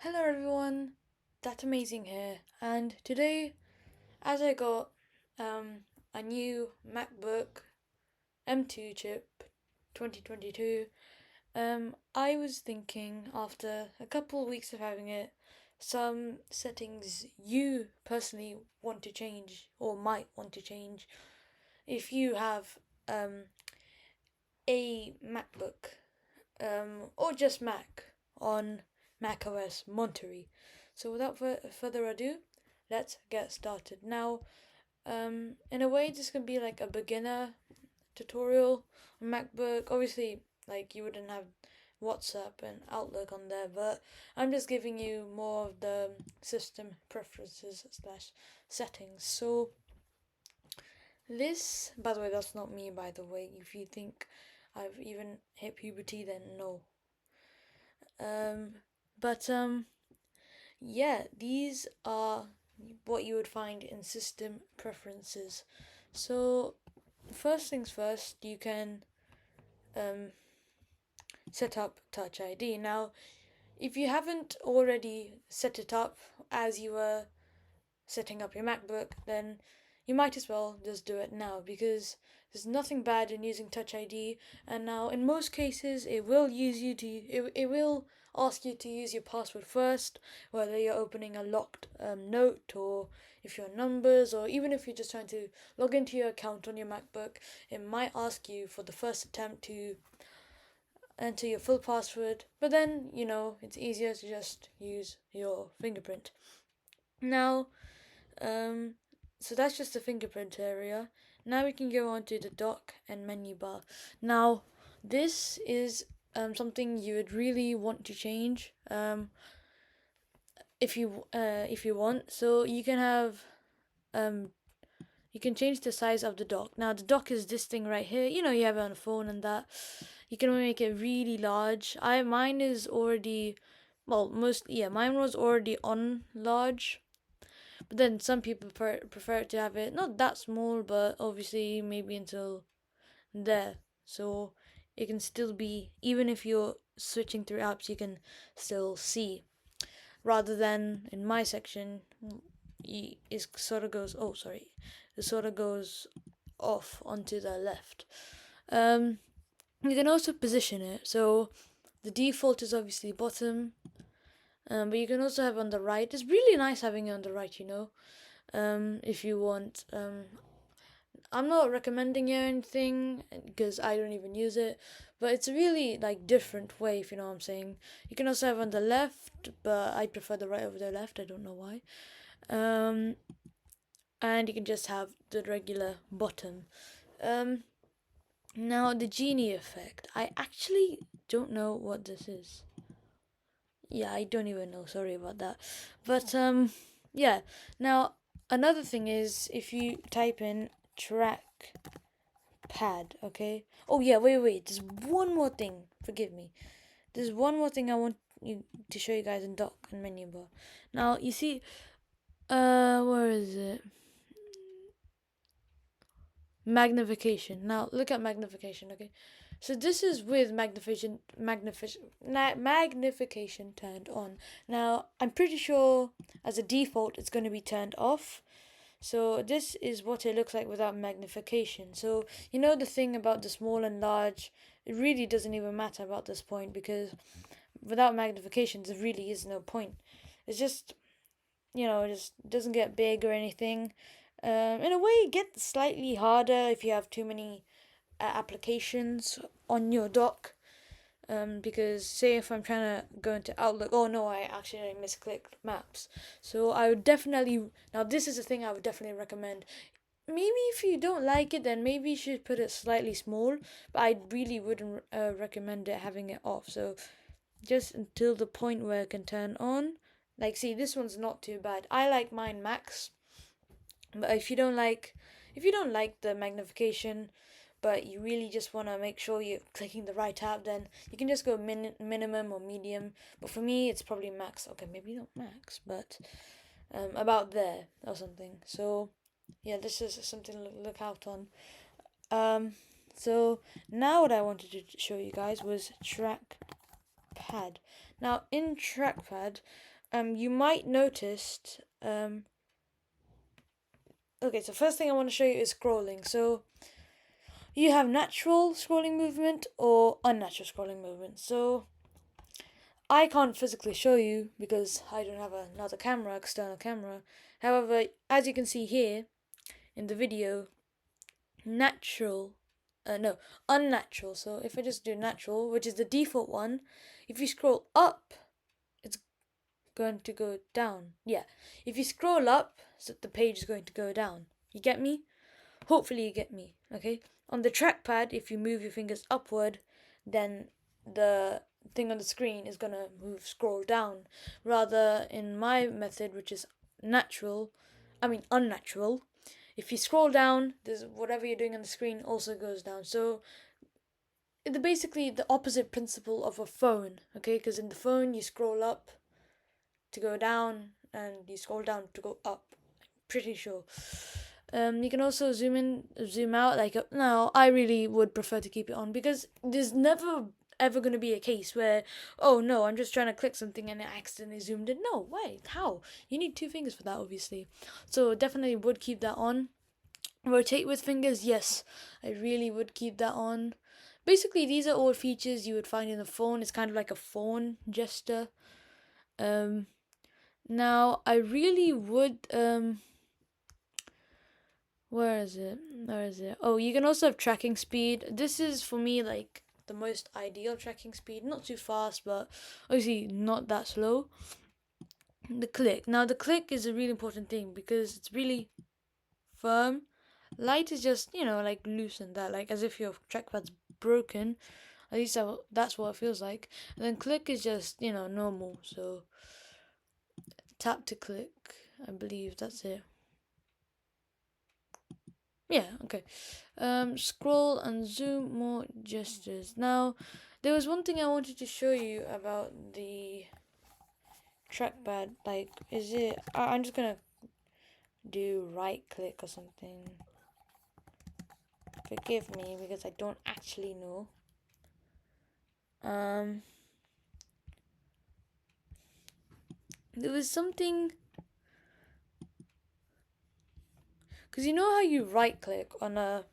Hello everyone, That Amazing here, and today, as I got a new MacBook M2 chip 2022, I was thinking after a couple of weeks of having it, some settings you personally want to change or might want to change if you have um, a MacBook or just Mac on macOS Monterey. So without further ado, let's get started. Now, in a way, this can be like a beginner tutorial on MacBook. Obviously, like you wouldn't have WhatsApp and Outlook on there, but I'm just giving you more of the system preferences slash settings. So this, by the way, that's not me. By the way, if you think I've even hit puberty, then no. Um, but yeah, these are what you would find in system preferences. So first things first, you can um, set up Touch ID. Now, if you haven't already set it up as you were setting up your MacBook, then you might as well just do it now because there's nothing bad in using Touch ID. And now, in most cases, it will ask you to use your password first, whether you're opening a locked note or if you're numbers or even if you're just trying to log into your account on your MacBook, it might ask you for the first attempt to enter your full password. But then, it's easier to just use your fingerprint. Now, um, so that's just the fingerprint area. Now we can go on to the dock and menu bar. Now, this is something you would really want to change if you want. So you can have um, you can change the size of the dock. Now the dock is this thing right here. You have it on a phone and that. You can make it really large. Mine is already, well, mine was already on large. But then some people prefer to have it not that small, but obviously maybe until there. So it can still be, even if you're switching through apps, you can still see. Rather than in my section, it sort of goes, oh, sorry, it sort of goes off onto the left. Um, you can also position it. So the default is obviously bottom, but you can also have on the right. It's really nice having it on the right. If you want. I'm not recommending you anything because I don't even use it, but it's a really like different way, if you know what I'm saying. You can also have on the left, but I prefer the right over the left. I don't know why. Um, and you can just have the regular bottom. Um, Now the genie effect. I actually don't know what this is. Yeah, I don't even know. Sorry about that. But yeah. Now another thing is if you type in track pad, okay? Oh yeah, wait. There's one more thing. Forgive me. There's one more thing I want you to show you guys in dock and menu bar. Now you see, where is it? Magnification. Now look at magnification, okay? So this is with magnification turned on. Now I'm pretty sure as a default it's going to be turned off. So this is what it looks like without magnification. So the thing about the small and large, it really doesn't even matter about this point because without magnification there really is no point. It's just it just doesn't get big or anything. In a way, it gets slightly harder if you have too many applications on your dock. Because say if I'm trying to go into Outlook, oh no, I actually misclicked Maps. So I would definitely, now this is a thing I would definitely recommend. Maybe if you don't like it, then maybe you should put it slightly small. But I really wouldn't recommend it having it off. So just until the point where it can turn on. Like, see, this one's not too bad. I like mine max, but if you don't like the magnification, but you really just want to make sure you're clicking the right tab, then you can just go minimum or medium. But for me, it's probably max. Okay, maybe not max, but about there or something. So yeah, this is something to look out on. Um, so now what I wanted to show you guys was track pad. Now in trackpad, you might notice okay, so first thing I want to show you is scrolling. So you have natural scrolling movement or unnatural scrolling movement. So I can't physically show you because I don't have another camera, external camera. However, as you can see here in the video, natural, no, unnatural. So if I just do natural, which is the default one, if you scroll up, it's going to go down. Yeah, if you scroll up, so the page is going to go down. You get me? Hopefully you get me, okay? On the trackpad, if you move your fingers upward, then the thing on the screen is gonna scroll down. Rather, in my method, which is unnatural, if you scroll down, there's whatever you're doing on the screen also goes down. So it's basically the opposite principle of a phone, okay? Because in the phone you scroll up to go down, and you scroll down to go up. Pretty sure. You can also zoom in, zoom out. Like now, I really would prefer to keep it on because there's never ever going to be a case where, oh no, I'm just trying to click something and it accidentally zoomed in. No, wait, how? You need two fingers for that, obviously. So definitely would keep that on. Rotate with fingers, yes, I really would keep that on. Basically, these are all features you would find in the phone. It's kind of like a phone gesture. Um, Now I really would where is it? Where is it? Oh, you can also have tracking speed. This is for me like the most ideal tracking speed. Not too fast, but obviously not that slow. The click. Now the click is a really important thing because it's really firm. Light is just, like loose and that, like as if your trackpad's broken. At least that's what it feels like. And then click is just, normal. So tap to click. I believe that's it. Yeah, okay. Scroll and zoom, more gestures. Now, there was one thing I wanted to show you about the trackpad. Like, is it? I'm just gonna do right click or something. Forgive me because I don't actually know. There was something. Because you know how you right click on a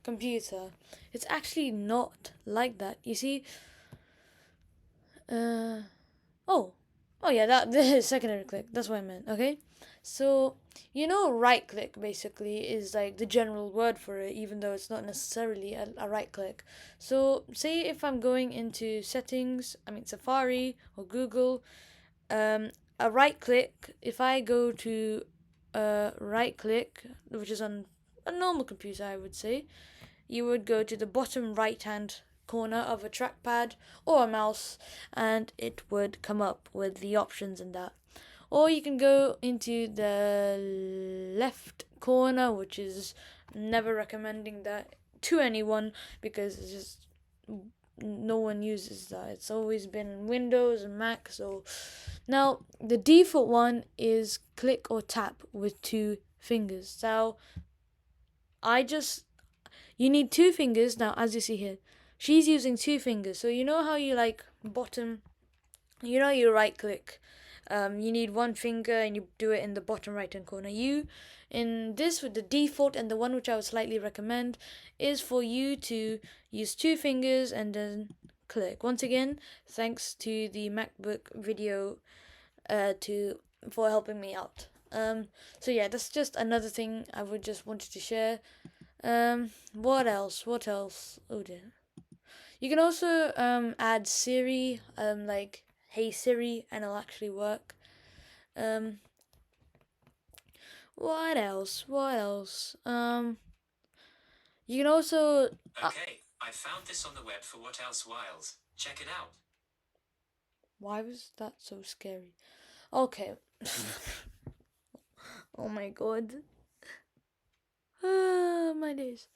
computer? It's actually not like that. You see? Oh. Oh yeah, that the secondary click. That's what I meant. Okay. So, right click basically is like the general word for it, even though it's not necessarily a right click. So, say if I'm going into settings, Safari or Google, a right click, if I go to right click, which is on a normal computer, I would say, you would go to the bottom right hand corner of a trackpad or a mouse, and it would come up with the options and that. Or you can go into the left corner, which is never recommending that to anyone because it's just no one uses that. It's always been Windows and Mac. So now the default one is click or tap with two fingers. So I just you need two fingers now, as you see here. She's using two fingers. So you know how you like bottom, you right click. You need one finger and you do it in the bottom right hand corner. In this, with the default and the one which I would slightly recommend, is for you to use two fingers and then click. Once again, thanks to the MacBook video for helping me out. So yeah, that's just another thing I would just wanted to share. What else? What else? Oh dear. You can also add Siri, like Hey Siri, and it'll actually work. Um, what else? What else? You can also. Okay, I found this on the web for what else whiles. Check it out. Why was that so scary? Okay. Oh my god. Ah, my days.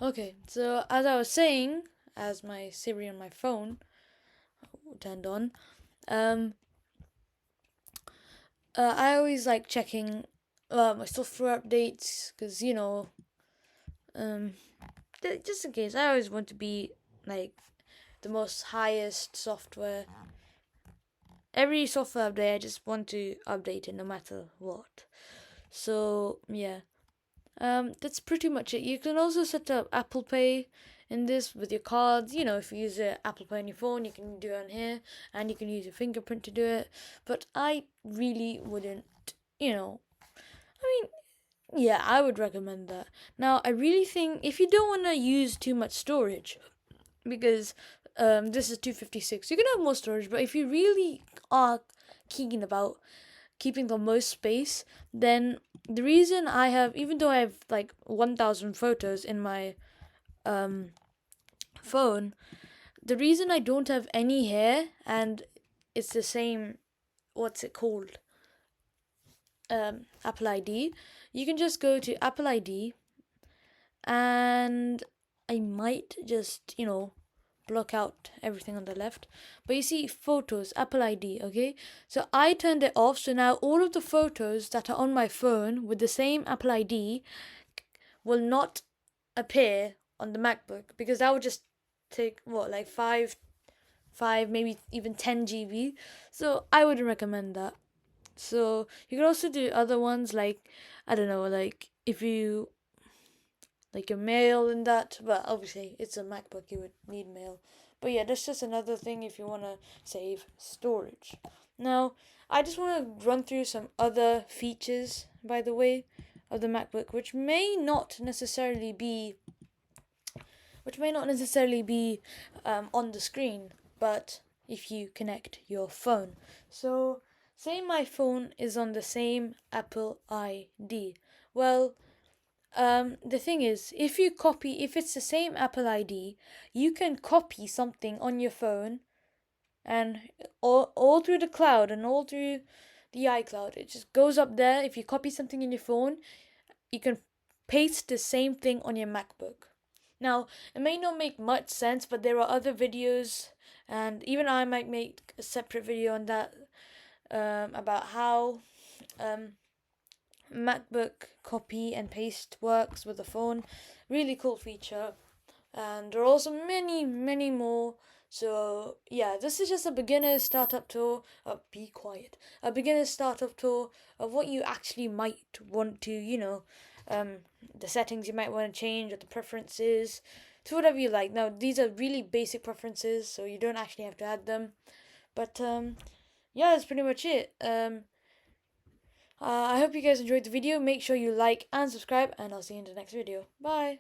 Okay, so as I was saying, as my Siri on my phone turned on, um, I always like checking my software updates because um, just in case I always want to be like the most highest software every software update, I just want to update it no matter what. So yeah, that's pretty much it. You can also set up Apple Pay in this with your cards. You know, if you use Apple Pay on your phone, you can do it on here, and you can use your fingerprint to do it. But I really wouldn't. You know, I mean, yeah, I would recommend that. Now, I really think if you don't want to use too much storage, because this is 256, you can have more storage. But if you really are keen about keeping the most space, then the reason I have, even though I have like 1,000 photos in my phone, the reason I don't have any here, and it's the same, what's it called? Apple ID. You can just go to Apple ID, and I might just, block out everything on the left. But you see, photos, Apple ID, okay? So I turned it off, so now all of the photos that are on my phone with the same Apple ID will not appear on the MacBook, because that would just take what, like 5, maybe even 10 GB. So I wouldn't recommend that. So you could also do other ones, like, I don't know, like if you like your mail and that, but obviously it's a MacBook, you would need mail. But yeah, that's just another thing if you want to save storage. Now, I just want to run through some other features, by the way, of the MacBook, which may not necessarily be on the screen, but if you connect your phone. So, say my phone is on the same Apple ID. Well, the thing is, if it's the same Apple ID, you can copy something on your phone, and all through the cloud and all through the iCloud. It just goes up there. If you copy something in your phone, you can paste the same thing on your MacBook. Now, it may not make much sense, but there are other videos, and even I might make a separate video on that, about how MacBook copy and paste works with the phone. Really cool feature. And there are also many, many more. So yeah, this is just a beginner startup tour. Be quiet. A beginner startup tour of what you actually might want to, the settings you might want to change, or the preferences, to whatever you like. Now, these are really basic preferences, so you don't actually have to add them. But yeah, that's pretty much it. I hope you guys enjoyed the video. Make sure you like and subscribe, and I'll see you in the next video. Bye.